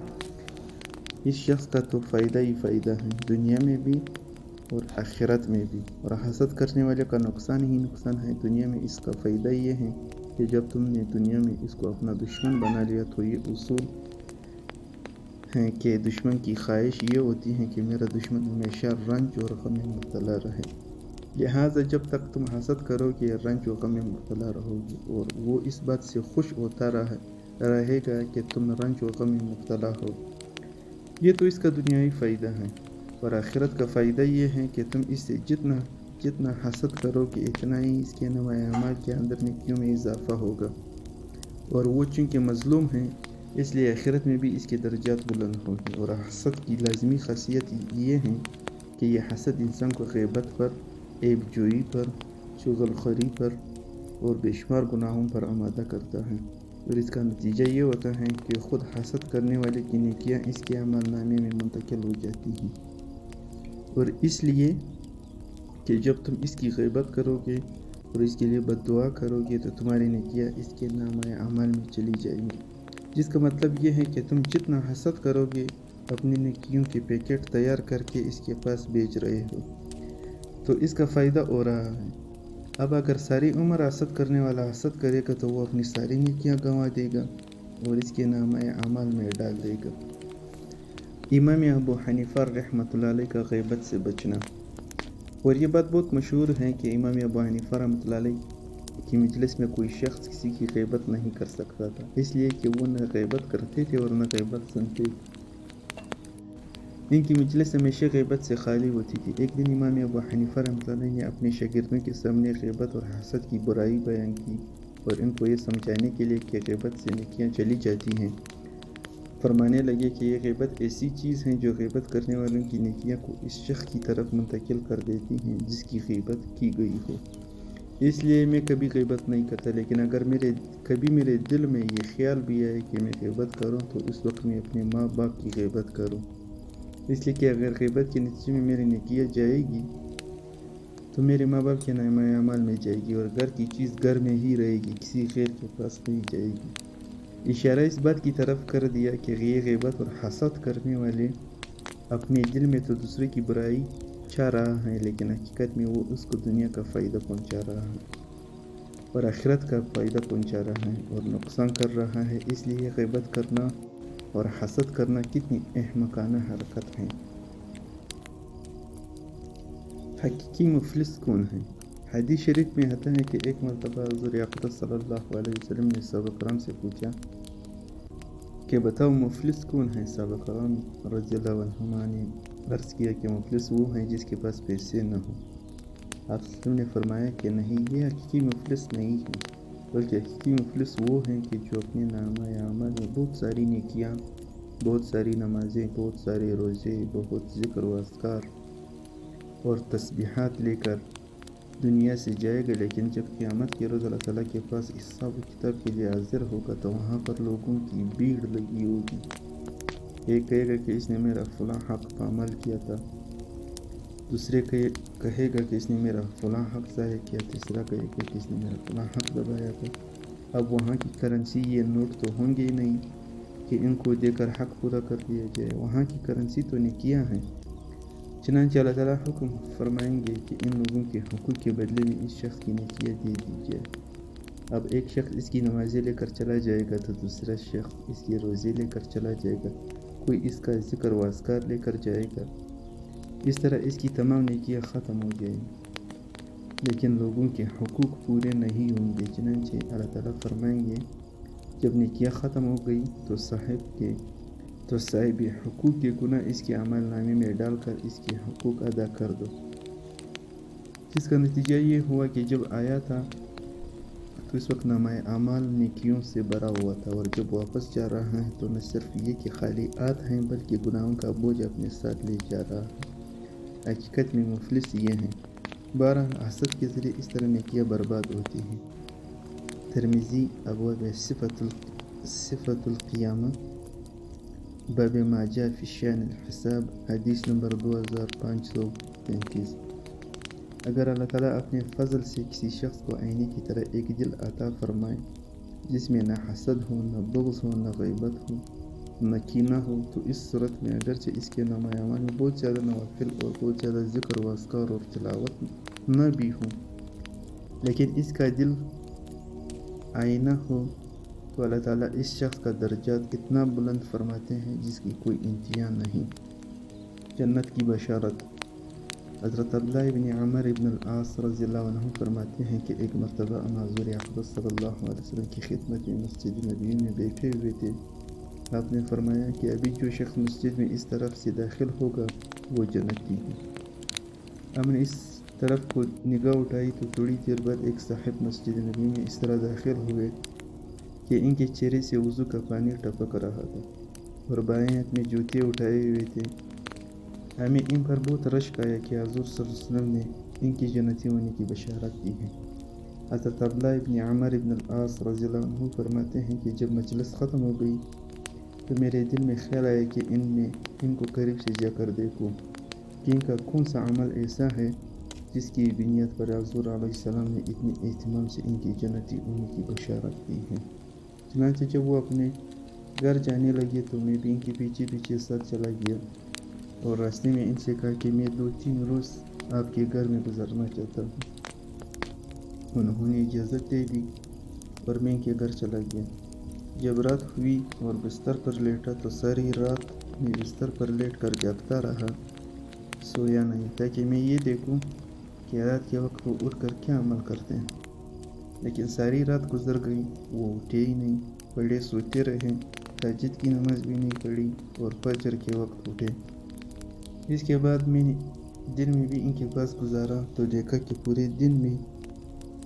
اس شخص کا تو فائدہ ہی فائدہ ہے، دنیا میں بھی اور آخرت میں بھی، اور حسد کرنے والے کا نقصان ہی نقصان ہے۔ دنیا میں اس کا فائدہ یہ ہے کہ جب تم نے دنیا میں اس کو اپنا دشمن بنا لیا تو یہ اصول ہیں کہ دشمن کی خواہش یہ ہوتی ہے کہ میرا دشمن ہمیشہ رنج اور غم میں مبتلا رہے، لہٰذا جب تک تم حسد کرو گے رنج و غم میں مبتلا رہو گے، اور وہ اس بات سے خوش ہوتا رہے گا کہ تم رنج و غم میں مبتلا ہو۔ یہ تو اس کا دنیاوی فائدہ ہے، اور آخرت کا فائدہ یہ ہے کہ تم اس سے جتنا حسد کرو گے اتنا ہی اس کے نمایاں اعمال کے اندر نیکیوں میں اضافہ ہوگا، اور وہ چونکہ مظلوم ہیں اس لیے آخرت میں بھی اس کے درجات بلند ہوں گے۔ اور حسد کی لازمی خاصیت یہ ہے کہ یہ حسد انسان کو غیبت پر، عیب جوئی پر، چغل خوری پر اور بے شمار گناہوں پر آمادہ کرتا ہے، اور اس کا نتیجہ یہ ہوتا ہے کہ خود حسد کرنے والے کی نیکیاں اس کے اعمال نامے میں منتقل ہو جاتی ہیں، اور اس لیے کہ جب تم اس کی غیبت کرو گے اور اس کے لیے بد دعا کرو گے تو تمہاری نیکیاں اس کے نامہ اعمال میں چلی جائیں گی، جس کا مطلب یہ ہے کہ تم جتنا حسد کرو گے اپنی نیکیوں کے پیکٹ تیار کر کے اس کے پاس بیچ رہے ہو، تو اس کا فائدہ ہو رہا ہے۔ اب اگر ساری عمر حسد کرنے والا حسد کرے گا تو وہ اپنی ساری نیکیاں گنوا دے گا اور اس کے نامہ اعمال میں ڈال دے گا۔ امام ابو حنیفہ رحمۃ اللہ علیہ کا غیبت سے بچنا۔ اور یہ بات بہت مشہور ہے کہ امام ابو حنیفہ رحمۃ اللہ علیہ کی مجلس میں کوئی شخص کسی کی غیبت نہیں کر سکتا تھا، اس لیے کہ وہ نہ غیبت کرتے تھے اور نہ غیبت سنتے تھے، ان کی مجلس ہمیشہ غیبت سے خالی ہوتی تھی۔ ایک دن امام ابو حنیفہ رحمۃ اللہ علیہ نے اپنے شاگردوں کے سامنے غیبت اور حسد کی برائی بیان کی اور ان کو یہ سمجھانے کے لیے کہ غیبت سے نیکیاں چلی جاتی ہیں، فرمانے لگے کہ یہ غیبت ایسی چیز ہے جو غیبت کرنے والوں کی نیکیاں کو اس شخص کی طرف منتقل کر دیتی ہیں جس کی غیبت کی گئی ہو، اس لیے میں کبھی غیبت نہیں کرتا، لیکن اگر کبھی میرے دل میں یہ خیال بھی آئے کہ میں غیبت کروں تو اس وقت میں اپنے ماں باپ کی غیبت کروں، اس لیے کہ اگر غیبت کے نتیجے میں میری نیکیاں جائے گی تو میرے ماں باپ کے نامہ اعمال میں جائے گی، اور گھر کی چیز گھر میں ہی رہے گی، کسی غیر کے پاس نہیں جائے گی۔ اشارہ اس بات کی طرف کر دیا کہ یہ غیبت اور حسد کرنے والے اپنے دل میں تو دوسرے کی برائی چاہ رہا ہے، لیکن حقیقت میں وہ اس کو دنیا کا فائدہ پہنچا رہا ہے اور آخرت کا فائدہ پہنچا رہا ہے اور نقصان کر رہا ہے، اس لیے غیبت کرنا اور حسد کرنا کتنی احمقانہ حرکت ہے۔ حقیقی مفلس کون ہے؟ حدیث شریف میں آتا ہے کہ ایک مرتبہ حضور اقدس صلی اللہ علیہ وسلم نے صحابہ کرام سے پوچھا کہ بتاؤ مفلس کون ہے؟ صحابہ کرام رضی اللہ عنہم نے عرض کیا کہ مفلس وہ ہیں جس کے پاس پیسے نہ ہوں۔ آپ صلی اللہ علیہ وسلم نے فرمایا کہ نہیں، یہ حقیقی مفلس نہیں ہے، بلکہ حقیقی مفلس وہ ہیں کہ جو اپنے نامہ اعمال میں بہت ساری نیکیاں، بہت ساری نمازیں، بہت سارے روزے، بہت ذکر و اذکار اور تسبیحات لے کر دنیا سے جائے گا، لیکن جب قیامت کے روز اللہ تعالیٰ کے پاس حساب و کتاب کے لیے حاضر ہوگا تو وہاں پر لوگوں کی بھیڑ لگی ہوگی۔ ایک کہے گا کہ اس نے میرا فلاں حق پامال کیا تھا، دوسرے کہے گا کہ اس نے میرا فلاں حق ضائع کیا، تیسرا کہے گا کہ اس نے میرا فلاں حق دبایا تھا۔ اب وہاں کی کرنسی یہ نوٹ تو ہوں گے نہیں کہ ان کو دے کر حق پورا کر دیا جائے، وہاں کی کرنسی تو نیکیاں ہیں۔ چنانچہ اللہ تعالیٰ حکم فرمائیں گے کہ ان لوگوں کے حقوق کے بدلے میں اس شخص کی نیکیاں دے دی جائے۔ اب ایک شخص اس کی نمازیں لے کر چلا جائے گا تو دوسرا شخص اس کی روزے لے کر چلا جائے گا، کوئی اس کا ذکر و اذکار لے کر جائے گا، اس طرح اس کی تمام نیکیاں ختم ہو جائیں گی، لیکن لوگوں کے حقوق پورے نہیں ہوں گے۔ چنانچہ اللہ تعالیٰ فرمائیں گے جب نیکیاں ختم ہو گئی تو صاحب حقوق کے گناہ اس کے عمل نامے میں ڈال کر اس کے حقوق ادا کر دو، جس کا نتیجہ یہ ہوا کہ جب آیا تھا تو اس وقت نامہ اعمال نیکیوں سے بھرا ہوا تھا، اور جب واپس جا رہا ہے تو نہ صرف یہ کہ خالی ہاتھ ہیں بلکہ گناہوں کا بوجھ اپنے ساتھ لے جا رہا ہے۔ حقیقت میں مفلس یہ ہیں۔ بہرحال حسد کے ذریعے اس طرح نیکیاں برباد ہوتی ہیں۔ ترمذی ابواب صفت القیامہ باب ما جاء فی شأن الحساب، حدیث نمبر 2535۔ اگر اللہ تعالیٰ اپنے فضل سے کسی شخص کو آئینے کی طرح ایک دل عطا فرمائے جس میں نہ حسد ہو، نہ بغض ہو، نہ غیبت ہو، نہ کینہ ہو، تو اس صورت میں اگرچہ اس کے نامہ اعمال میں بہت زیادہ نوافل اور بہت زیادہ ذکر و اذکار اور تلاوت نہ بھی ہوں، لیکن اس کا دل آئینہ ہو تو اللہ تعالیٰ اس شخص کا درجات اتنا بلند فرماتے ہیں جس کی کوئی انتہا نہیں۔ جنت کی بشارت۔ حضرت عبداللہ ابن عمر ابن العاص رضی اللہ عنہ فرماتے ہیں کہ ایک مرتبہ ہم حضور اقدس صلی اللہ علیہ وسلم کی خدمت میں مسجد نبوی میں بیٹھے ہوئے تھے۔ آپ نے فرمایا کہ ابھی جو شخص مسجد میں اس طرف سے داخل ہوگا وہ جنتی ہے۔ ہم نے اس طرف کو نگاہ اٹھائی تو تھوڑی دیر بعد ایک صاحب مسجد نبوی میں اس طرح داخل ہوئے کہ ان کے چہرے سے وضو کا پانی ٹپک رہا تھا اور بائیں ہاتھ میں جوتے اٹھائے ہوئے تھے۔ ہمیں ان پر بہت رشک آیا کہ حضور صلی اللہ علیہ وسلم نے ان کی جنتی ہونے کی بشارت دی ہے۔ حضرت عبداللہ ابن عمر ابن العاص رضی اللہ عنہ فرماتے ہیں کہ جب مجلس ختم ہو گئی تو میرے دل میں خیال آیا کہ ان کو قریب سے جا کر دیکھوں کہ ان کا کون سا عمل ایسا ہے جس کی بنیاد پر حضور علیہ السلام نے اتنے اہتمام سے ان کی جنتی ہونے کی بشارت دی ہے۔ چنانچہ جب وہ اپنے گھر جانے لگے تو میں بھی ان کے پیچھے پیچھے ساتھ چلا گیا اور راستے میں ان سے کہا کہ میں 2-3 روز آپ کے گھر میں گزارنا چاہتا ہوں۔ انہوں نے اجازت دے دی اور میں ان کے گھر چلا گیا۔ جب رات ہوئی اور بستر پر لیٹا تو ساری رات میں بستر پر لیٹ کر جاگتا رہا، سویا نہیں، تاکہ میں یہ دیکھوں کہ رات کے وقت وہ اٹھ کر کیا عمل کرتے ہیں۔ لیکن ساری رات گزر گئی، وہ اٹھے ہی نہیں، پڑے سوتے رہے، تہجد کی نماز بھی نہیں پڑھی اور فجر کے وقت اٹھے۔ اس کے بعد میں نے دن میں بھی ان کے پاس گزارا تو دیکھا کہ پورے دن میں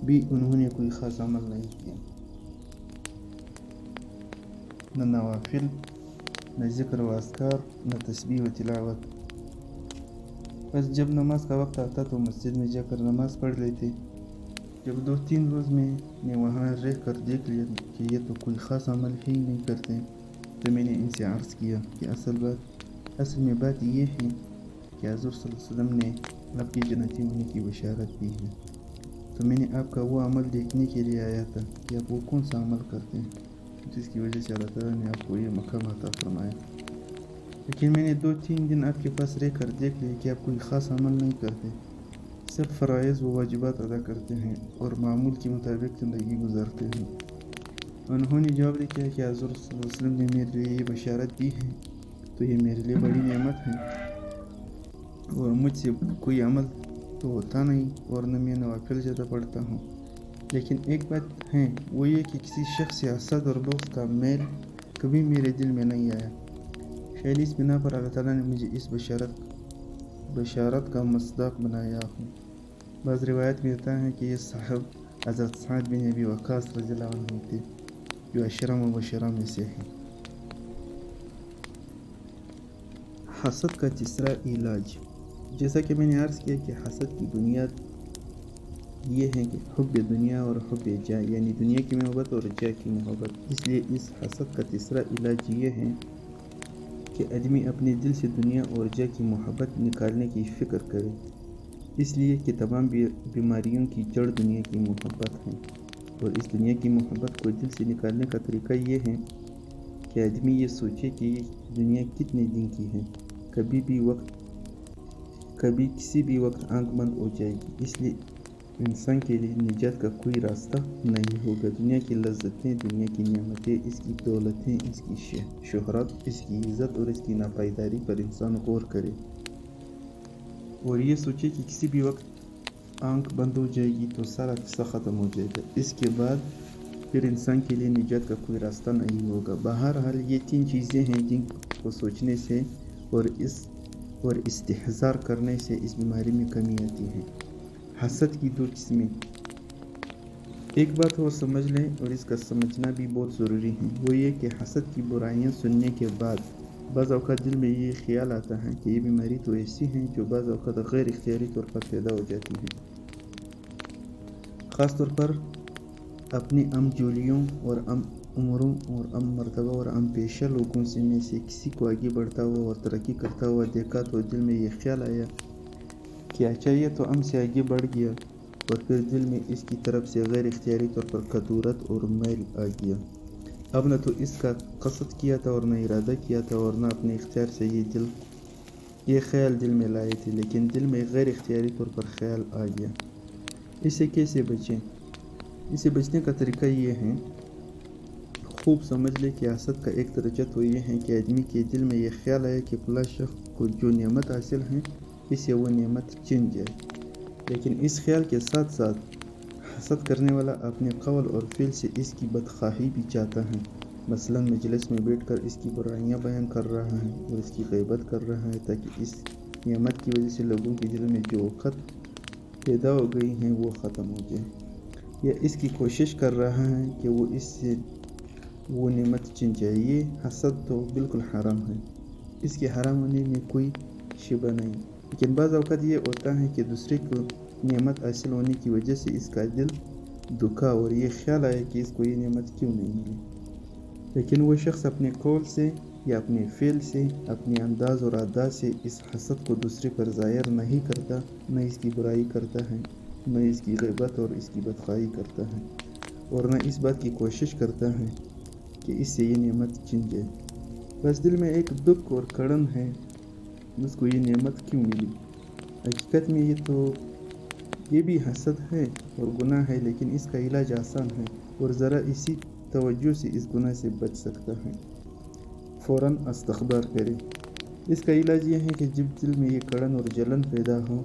بھی انہوں نے کوئی خاص عمل نہیں کیا، نہ نوافل، نہ ذکر و اذکار، نہ تسبیح و تلاوت۔ بس جب نماز کا وقت آتا تو مسجد میں جا کر نماز پڑھ لیتے۔ جب 2-3 روز میں نے وہاں رہ کر دیکھ لیا کہ یہ تو کوئی خاص عمل ہی نہیں کرتے، تو میں نے ان سے عرض کیا کہ اصل میں بات یہ ہے کہ حضور صلی اللہ علیہ وسلم نے آپ کی جنتی ہونے کی بشارت دی ہے، تو میں نے آپ کا وہ عمل دیکھنے کے لیے آیا تھا کہ آپ وہ کون سا عمل کرتے ہیں جس کی وجہ سے اللہ تعالیٰ نے آپ کو یہ مقام عطا فرمایا۔ لیکن میں نے 2-3 دن آپ کے پاس رہ کر دیکھ لیا کہ آپ کوئی خاص عمل نہیں کرتے، صرف فرائض و واجبات ادا کرتے ہیں اور معمول کے مطابق زندگی گزارتے ہیں۔ انہوں نے جواب دیا کہ حضور صلی اللہ علیہ وسلم نے میرے لیے یہ بشارت دی ہے تو یہ میرے لیے بڑی نعمت ہے، اور مجھ سے کوئی عمل تو ہوتا نہیں اور نہ میں نوافل زیادہ پڑھتا ہوں، لیکن ایک بات ہے، وہ یہ کہ کسی شخص سے حسد اور بغض کا میل کبھی میرے دل میں نہیں آیا۔ شاید اس بنا پر اللہ تعالیٰ نے مجھے اس بشارت کا مصداق بنایا ہو۔ بعض روایت میں آتا ہے کہ یہ صاحب حضرت سعد بن ابی وقاص رضی اللہ عنہ تھے جو عشرہ مبشرہ میں سے ہیں۔ حسد کا تیسرا علاج۔ جیسا کہ میں نے عرض کیا کہ حسد کی بنیاد یہ ہے کہ حب دنیا اور حب جاہ، یعنی دنیا کی محبت اور جاہ کی محبت۔ اس لیے اس حسد کا تیسرا علاج یہ ہے کہ آدمی اپنے دل سے دنیا اور جاہ کی محبت نکالنے کی فکر کرے، اس لیے کہ تمام بیماریوں کی جڑ دنیا کی محبت ہے، اور اس دنیا کی محبت کو دل سے نکالنے کا طریقہ یہ ہے کہ آدمی یہ سوچے کہ یہ دنیا کتنے دن کی ہے، کبھی کسی بھی وقت آنکھ بند ہو جائے گی، اس لیے انسان کے لیے نجات کا کوئی راستہ نہیں ہوگا۔ دنیا کی لذتیں، دنیا کی نعمتیں، اس کی دولتیں، اس کی شہرت، اس کی عزت اور اس کی ناپائیداری پر انسان غور کرے اور یہ سوچے کہ کسی بھی وقت آنکھ بند ہو جائے گی تو سارا قصہ ختم ہو جائے گا۔ اس کے بعد پھر انسان کے لیے نجات کا کوئی راستہ نہیں ہوگا۔ بہرحال یہ 3 چیزیں ہیں جن کو سوچنے سے اور استحضار کرنے سے اس بیماری میں کمی آتی ہے۔ حسد کی 2 قسمیں۔ ایک بات اور سمجھ لیں، اور اس کا سمجھنا بھی بہت ضروری ہے، وہ یہ کہ حسد کی برائیاں سننے کے بعد بعض اوقات دل میں یہ خیال آتا ہے کہ یہ بیماری تو ایسی ہے جو بعض اوقات غیر اختیاری طور پر پیدا ہو جاتی ہے، خاص طور پر اپنے جولیوں اور عمروں اور مرتبہ اور پیشہ لوگوں میں سے کسی کو آگے بڑھتا ہوا اور ترقی کرتا ہوا دیکھا تو دل میں یہ خیال آیا کہ اچھا یہ تو سے آگے بڑھ گیا، اور پھر دل میں اس کی طرف سے غیر اختیاری طور پر کدورت اور میل آ گیا۔ اب نہ تو اس کا قصد کیا تھا اور نہ ارادہ کیا تھا اور نہ اپنے اختیار سے یہ خیال دل میں لائے تھے، لیکن دل میں غیر اختیاری طور پر خیال آ گیا۔ اسے کیسے بچیں؟ اسے بچنے کا طریقہ یہ ہے، خوب سمجھ لے کہ حسد کا ایک درجہ تو یہ ہے کہ آدمی کے دل میں یہ خیال آیا کہ فلاں شخص کو جو نعمت حاصل ہے اسے وہ نعمت چن جائے، لیکن اس خیال کے ساتھ ساتھ حسد کرنے والا اپنے قول اور فعل سے اس کی بدخواہی بھی چاہتا ہے۔ مثلا مجلس میں بیٹھ کر اس کی برائیاں بیان کر رہا ہے اور اس کی غیبت کر رہا ہے تاکہ اس نعمت کی وجہ سے لوگوں کے دل میں جو وقت پیدا ہو گئی ہیں وہ ختم ہو جائے، یا اس کی کوشش کر رہا ہے کہ وہ اس سے وہ نعمت چن جائے۔ یہ حسد تو بالکل حرام ہے، اس کے حرام ہونے میں کوئی شبہ نہیں، لیکن بعض اوقات یہ ہوتا ہے کہ دوسرے کو نعمت حاصل ہونے کی وجہ سے اس کا دل دکھا اور یہ خیال آیا کہ اس کو یہ نعمت کیوں نہیں ملی، لیکن وہ شخص اپنے قول سے یا اپنے فعل سے، اپنے انداز اور عادات سے اس حسد کو دوسرے پر ظاہر نہیں کرتا، نہ اس کی برائی کرتا ہے، نہ اس کی غیبت اور اس کی بدخواہی کرتا ہے، اور نہ اس بات کی کوشش کرتا ہے کہ اس سے یہ نعمت چن جائے۔ بس دل میں ایک دکھ اور کڑن ہے، اس کو یہ نعمت کیوں ملی۔ حقیقت میں یہ بھی حسد ہے اور گناہ ہے، لیکن اس کا علاج آسان ہے اور ذرا اسی توجہ سے اس گناہ سے بچ سکتا ہے۔ فوراً استغفار کرے۔ اس کا علاج یہ ہے کہ جب دل میں یہ کڑن اور جلن پیدا ہو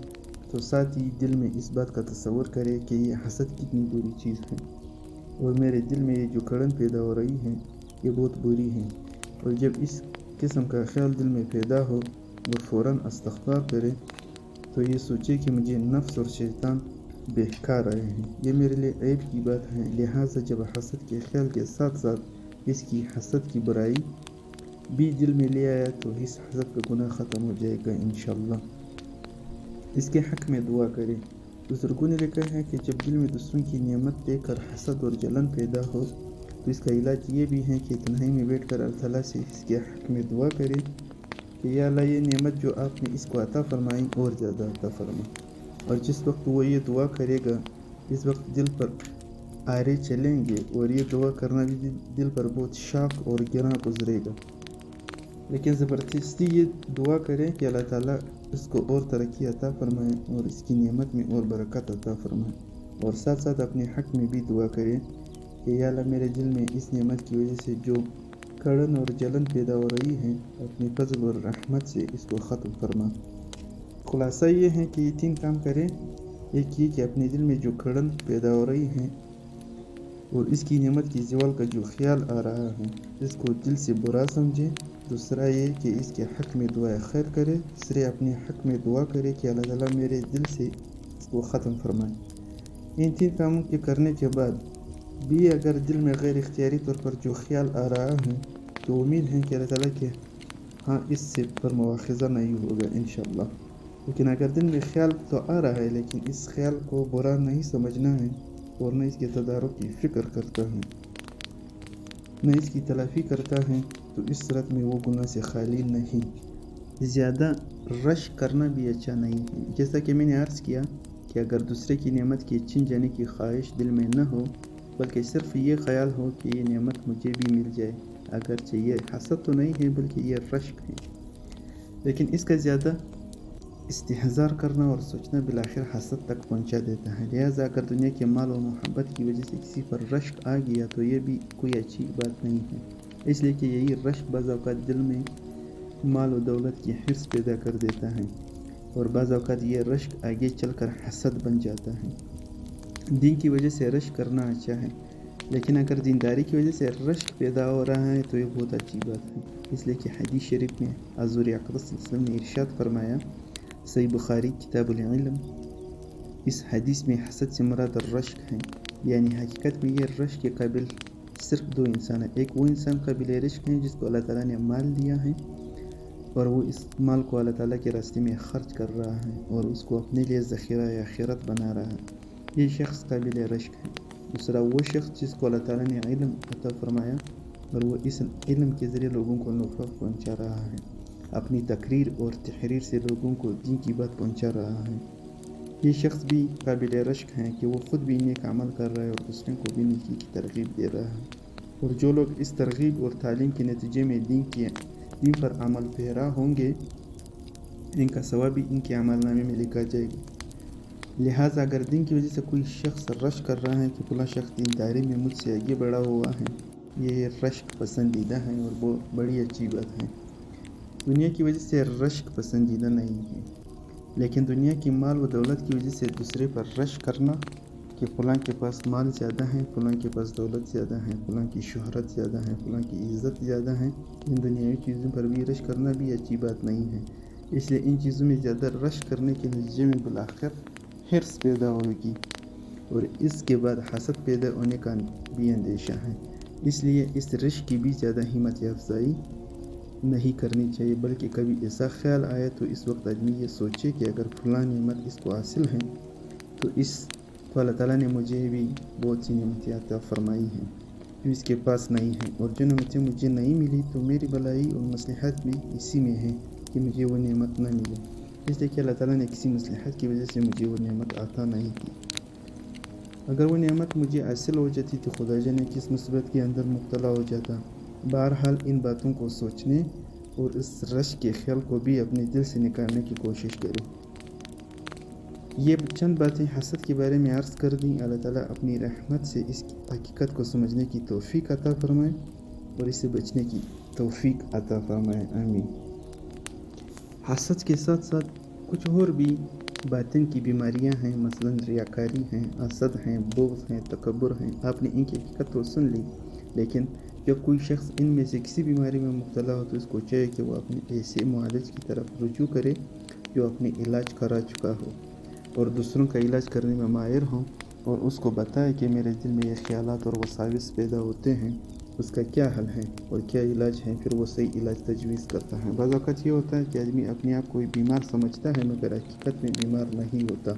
تو ساتھ ہی دل میں اس بات کا تصور کرے کہ یہ حسد کتنی بری چیز ہے، اور میرے دل میں یہ جو کڑن پیدا ہو رہی ہے یہ بہت بری ہے، اور جب اس قسم کا خیال دل میں پیدا ہو اور فوراً استغفار کرے تو یہ سوچے کہ مجھے نفس اور شیطان بہکا رہے ہیں، یہ میرے لیے عیب کی بات ہے، لہٰذا جب حسد کے خیال کے ساتھ ساتھ اس کی حسد کی برائی بھی دل میں لے آیا تو اس حسد کا گناہ ختم ہو جائے گا انشاءاللہ۔ اس کے حق میں دعا کرے۔ بزرگوں نے لکھا ہے کہ جب دل میں دوسروں کی نعمت دیکھ کر حسد اور جلن پیدا ہو تو اس کا علاج یہ بھی ہے کہ تنہائی میں بیٹھ کر اللہ تعالیٰ سے اس کے حق میں دعا کرے کہ یا اللہ یہ نعمت جو آپ نے اس کو عطا فرمائی اور زیادہ عطا فرما، اور جس وقت وہ یہ دعا کرے گا اس وقت دل پر آرے چلیں گے اور یہ دعا کرنا بھی دل پر بہت شاق اور گراں گزرے گا، لیکن زبردستی یہ دعا کریں کہ اللہ تعالیٰ اس کو اور ترقی عطا فرمائے اور اس کی نعمت میں اور برکت عطا فرمائے، اور ساتھ ساتھ اپنے حق میں بھی دعا کریں کہ یا اللہ میرے دل میں اس نعمت کی وجہ سے جو کڑن اور جلن پیدا ہو رہی ہے اپنی فضل اور رحمت سے اس کو ختم فرما۔ خلاصہ یہ ہے کہ یہ 3 کام کریں، ایک یہ کہ اپنے دل میں جو کڑن پیدا ہو رہی ہے اور اس کی نعمت کی زوال کا جو خیال آ رہا ہے اس کو دل سے برا سمجھے، دوسرا یہ کہ اس کے حق میں دعا خیر کرے، تیسرے اپنے حق میں دعا کرے کہ اللہ تعالیٰ میرے دل سے اس کو ختم فرمائے۔ ان 3 کاموں کے کرنے کے بعد بھی اگر دل میں غیر اختیاری طور پر جو خیال آ رہا ہے تو امید ہے کہ اللہ تعالیٰ کے ہاں اس سے پر مواخذہ نہیں ہوگا انشاءاللہ، لیکن اگر دل میں خیال تو آ رہا ہے لیکن اس خیال کو برا نہیں سمجھنا ہے اور نہ اس کے تدارک کی فکر کرتا ہے، نہ اس کی تلافی کرتا ہے، تو اس صورت میں وہ گناہ سے خالی نہیں۔ زیادہ رش کرنا بھی اچھا نہیں ہے، جیسا کہ میں نے عرض کیا کہ اگر دوسرے کی نعمت کے چھن جانے کی خواہش دل میں نہ ہو بلکہ صرف یہ خیال ہو کہ یہ نعمت مجھے بھی مل جائے، اگرچہ یہ حسد تو نہیں ہے بلکہ یہ رشک ہے، لیکن اس استحضار کرنا اور سوچنا بالآخر حسد تک پہنچا دیتا ہے۔ لہٰذا اگر دنیا کے مال و محبت کی وجہ سے کسی پر رشک آ گیا تو یہ بھی کوئی اچھی بات نہیں ہے، اس لیے کہ یہی رشک بعض اوقات دل میں مال و دولت کی حرص پیدا کر دیتا ہے، اور بعض اوقات یہ رشک آگے چل کر حسد بن جاتا ہے۔ دین کی وجہ سے رشک کرنا اچھا ہے، لیکن اگر دینداری کی وجہ سے رشک پیدا ہو رہا ہے تو یہ بہت اچھی بات ہے، اس لیے کہ حدیث شریف میں حضور اقدس صلی اللہ علیہ وسلم نے ارشاد فرمایا، صحیح بخاری کتاب العلم، اس حدیث میں حسد سے مراد رشک ہے، یعنی حقیقت میں یہ رشک کے قابل صرف دو انسان ہیں۔ ایک وہ انسان قابل رشک ہے جس کو اللہ تعالیٰ نے مال دیا ہے اور وہ اس مال کو اللہ تعالیٰ کے راستے میں خرچ کر رہا ہے اور اس کو اپنے لیے ذخیرہ یا آخرت بنا رہا ہے، یہ شخص قابل رشک ہے۔ دوسرا وہ شخص جس کو اللہ تعالیٰ نے علم عطا فرمایا اور وہ اس علم کے ذریعے لوگوں کو نفع پہنچا رہا ہے، اپنی تقریر اور تحریر سے لوگوں کو دین کی بات پہنچا رہا ہے، یہ شخص بھی قابل رشک ہے کہ وہ خود بھی نیک عمل کر رہا ہے اور دوسروں کو بھی نیکی کی ترغیب دے رہا ہے، اور جو لوگ اس ترغیب اور تعلیم کے نتیجے میں دین پر عمل پیرا ہوں گے، ان کا ثواب بھی ان کے عمل نامے میں لکھا جائے گا۔ لہٰذا اگر دین کی وجہ سے کوئی شخص رشک کر رہا ہے کہ فلاں شخص دینداری میں مجھ سے آگے بڑھا ہوا ہے، یہ رشک پسندیدہ ہے اور وہ بڑی اچھی بات ہے۔ دنیا کی وجہ سے رشک پسندیدہ نہیں ہے، لیکن دنیا کی مال و دولت کی وجہ سے دوسرے پر رشک کرنا کہ فلاں کے پاس مال زیادہ ہے، فلاں کے پاس دولت زیادہ ہے، فلاں کی شہرت زیادہ ہے، فلاں کی عزت زیادہ ہے، ان دنیاوی چیزوں پر بھی رشک کرنا بھی اچھی بات نہیں ہے، اس لیے ان چیزوں میں زیادہ رشک کرنے کے نتیجے میں بالآخر حرص پیدا ہوگی اور اس کے بعد حسد پیدا ہونے کا بھی اندیشہ ہے، اس لیے اس رشک کی بھی زیادہ ہمت افزائی نہیں کرنی چاہیے، بلکہ کبھی ایسا خیال آئے تو اس وقت آدمی یہ سوچے کہ اگر فلاں نعمت اس کو حاصل ہے تو اللہ تعالیٰ نے مجھے بھی بہت سی نعمتیں عطا فرمائی ہیں جو اس کے پاس نہیں ہیں، اور جو نعمتیں مجھے نہیں ملی تو میری بھلائی اور مصلحت بھی اسی میں ہے کہ مجھے وہ نعمت نہ ملے، اس لیے کہ اللہ تعالیٰ نے کسی مصلحت کی وجہ سے مجھے وہ نعمت عطا نہیں کی۔ اگر وہ نعمت مجھے حاصل ہو جاتی تو خدا جانے کس مصیبت کے اندر مبتلا ہو جاتا۔ بہرحال ان باتوں کو سوچنے اور اس رشک کے خیال کو بھی اپنے دل سے نکالنے کی کوشش کریں۔ یہ چند باتیں حسد کے بارے میں عرض کر دیں۔ اللہ تعالیٰ اپنی رحمت سے اس حقیقت کو سمجھنے کی توفیق عطا فرمائے اور اس سے بچنے کی توفیق عطا فرمائے، آمین۔ حسد کے ساتھ ساتھ کچھ اور بھی باطن کی بیماریاں ہیں، مثلاً ریاکاری ہیں، حسد ہیں، بغض ہیں، تکبر ہیں، آپ نے ان کی حقیقت تو سن لی، لیکن جب کوئی شخص ان میں سے کسی بیماری میں مبتلا ہو تو اس کو چاہیے کہ وہ اپنے ایسے معالج کی طرف رجوع کرے جو اپنے علاج کرا چکا ہو اور دوسروں کا علاج کرنے میں ماہر ہوں، اور اس کو بتائے کہ میرے دل میں یہ خیالات اور وساوس پیدا ہوتے ہیں، اس کا کیا حل ہے اور کیا علاج ہے، پھر وہ صحیح علاج تجویز کرتا ہے۔ بعض اوقات یہ ہوتا ہے کہ آدمی اپنے آپ کو بیمار سمجھتا ہے مگر حقیقت میں بیمار نہیں ہوتا۔